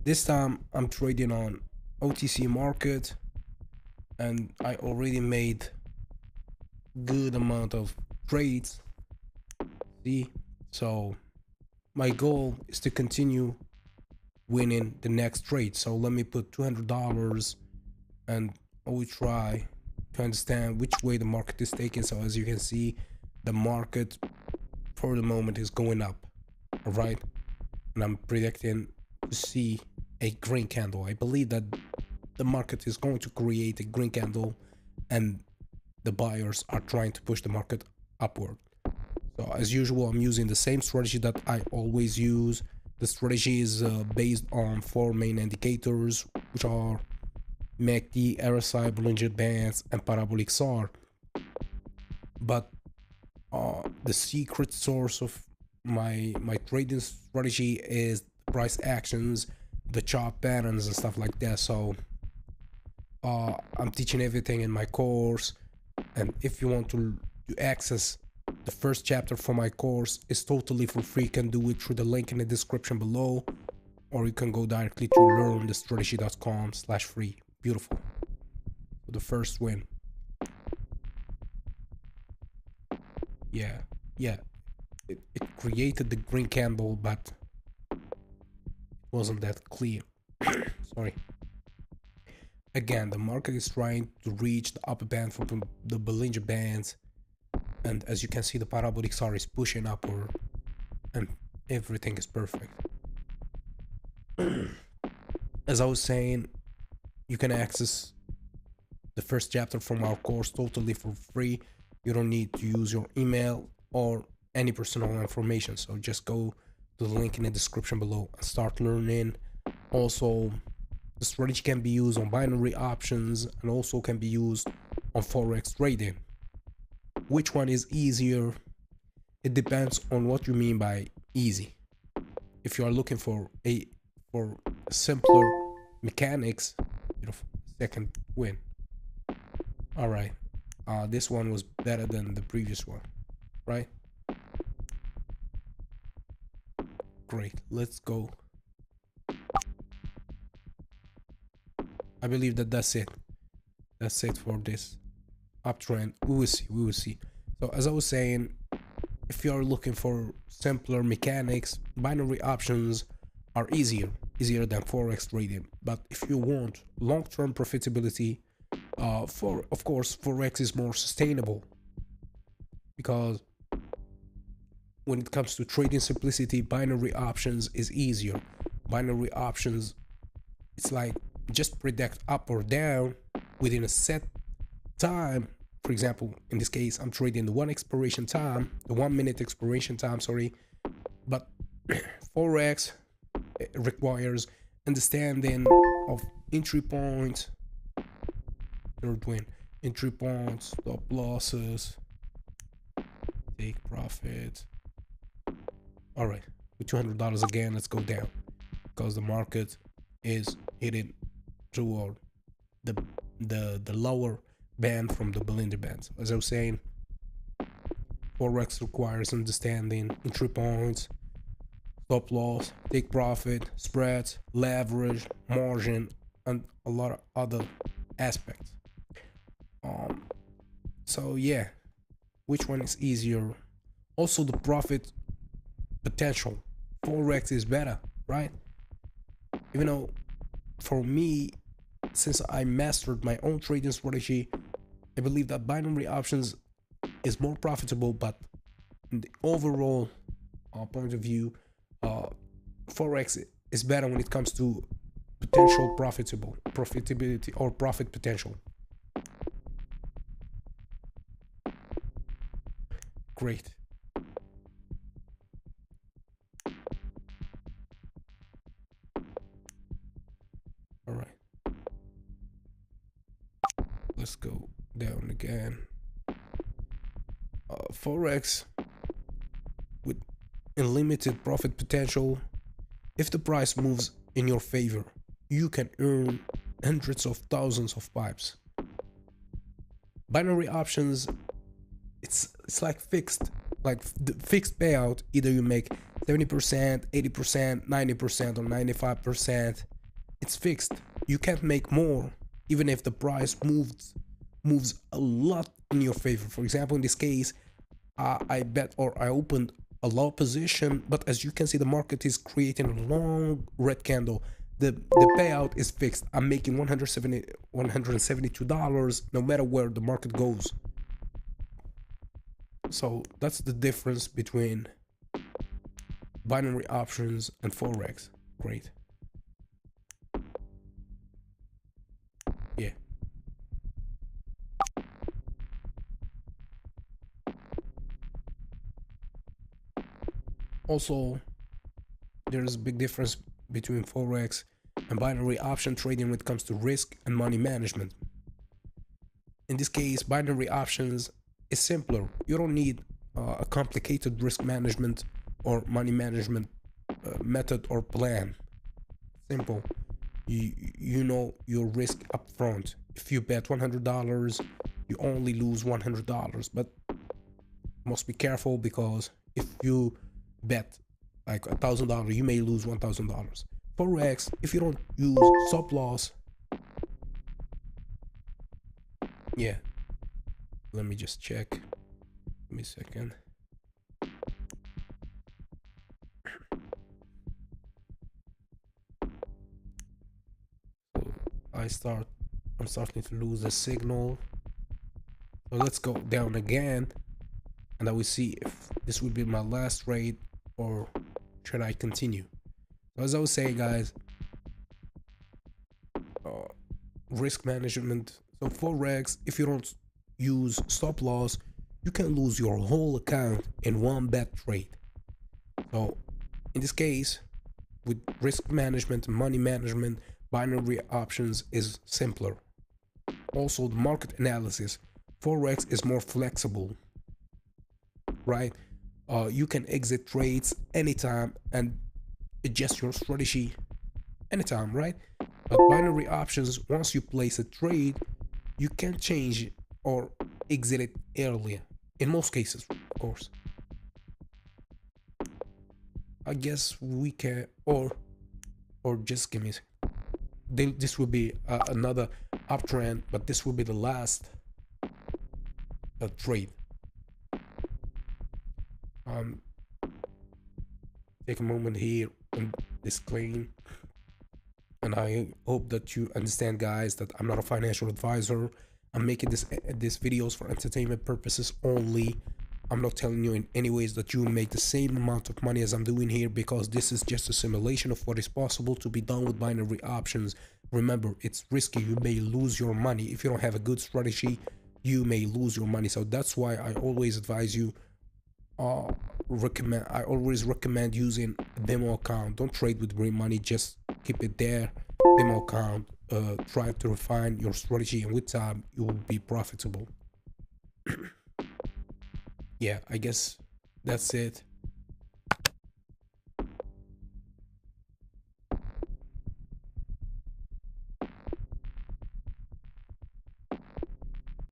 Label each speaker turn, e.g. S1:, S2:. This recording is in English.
S1: This time I'm trading on OTC market, and I already made good amount of trades. See, so my goal is to continue winning the next trade. So let me put $200 and I will try to understand which way the market is taking. So as you can see, the market for the moment is going up. All right, and I'm predicting to see a green candle. I believe that the market is going to create a green candle, and the buyers are trying to push the market upward. So as usual, I'm using the same strategy that I always use. The strategy is based on four main indicators, which are MACD, RSI, Bollinger Bands, and Parabolic SAR. But the secret source of my trading strategy is price actions, the chart patterns, and stuff like that. So I'm teaching everything in my course, and if you want to access the first chapter for my course, is totally for free. You can do it through the link in the description below, or you can go directly to learnthestrategy.com/free. Beautiful. For the first win. Yeah, it created the green candle, but it wasn't that clear. Sorry. Again, the market is trying to reach the upper band from the Bollinger Bands, and as you can see, the parabolic SAR is pushing upward, and everything is perfect. As I was saying, you can access the first chapter from our course totally for free. You don't need to use your email or any personal information, so just go to the link in the description below and start learning. Also, the strategy can be used on binary options and also can be used on forex trading. Which one is easier? It depends on what you mean by easy. If you are looking for simpler mechanics, second win. All right, this one was better than the previous one, right? Great, let's go. I believe that that's it for this uptrend. We will see. So as I was saying, if you are looking for simpler mechanics, binary options are easier than forex trading. But if you want long-term profitability, of course forex is more sustainable, because when it comes to trading simplicity, binary options is easier. Binary options, it's like just predict up or down within a set time. For example, in this case, I'm trading the 1 minute expiration time, sorry. But forex requires understanding of entry points, entry points, stop losses, take profit. All right, with $200 again, let's go down, because the market is hitting toward the lower band from the Bollinger Bands. As I was saying, forex requires understanding entry points, stop loss, take profit, spreads, leverage, margin, and a lot of other aspects. So yeah, which one is easier? Also, the profit potential. Forex is better, right? Even though for me, since I mastered my own trading strategy, I believe that binary options is more profitable, but in the overall point of view, forex is better when it comes to potential profitability or profit potential. Great. All right, let's go down again. Forex with unlimited profit potential. If the price moves in your favor, you can earn hundreds of thousands of pipes. Binary options, it's like fixed, like the fixed payout. Either you make 70%, 80%, 90%, or 95. It's fixed. You can't make more, even if the price moves a lot in your favor. For example, in this case, I bet, or I opened a low position, but as you can see, the market is creating a long red candle. The payout is fixed. I'm making $172 no matter where the market goes. So that's the difference between binary options and forex. Great. Yeah. Also, there's a big difference between forex and binary option trading when it comes to risk and money management. In this case, binary options is simpler. You don't need a complicated risk management or money management method or plan. Simple. You know your risk up front. If you bet $100, you only lose $100, but must be careful, because if you bet like $1,000, you may lose $1,000. Forex, if you don't use stop loss, yeah. Let me just check. Give me a second. So I'm starting to lose the signal. So let's go down again, and I will see if this will be my last trade or should I continue. As I was saying, guys, risk management. So forex, if you don't use stop loss, you can lose your whole account in one bet trade. So in this case, with risk management and money management, binary options is simpler. Also, the market analysis, forex is more flexible, right? You can exit trades anytime and adjust your strategy anytime, right? But binary options, once you place a trade, you can change it or exit it earlier. In most cases, of course. I guess we can, or just give me. This will be another uptrend, but this will be the last trade. Take a moment here and disclaim. And I hope that you understand, guys, that I'm not a financial advisor. I'm making this videos for entertainment purposes only. I'm not telling you in any ways that you make the same amount of money as I'm doing here, because this is just a simulation of what is possible to be done with binary options. Remember, it's risky. You may lose your money. If you don't have a good strategy, you may lose your money. So that's why I always advise you, I always recommend using a demo account. Don't trade with real money, just keep it there. Demo account. Try to refine your strategy, and with time you will be profitable. Yeah, I guess that's it.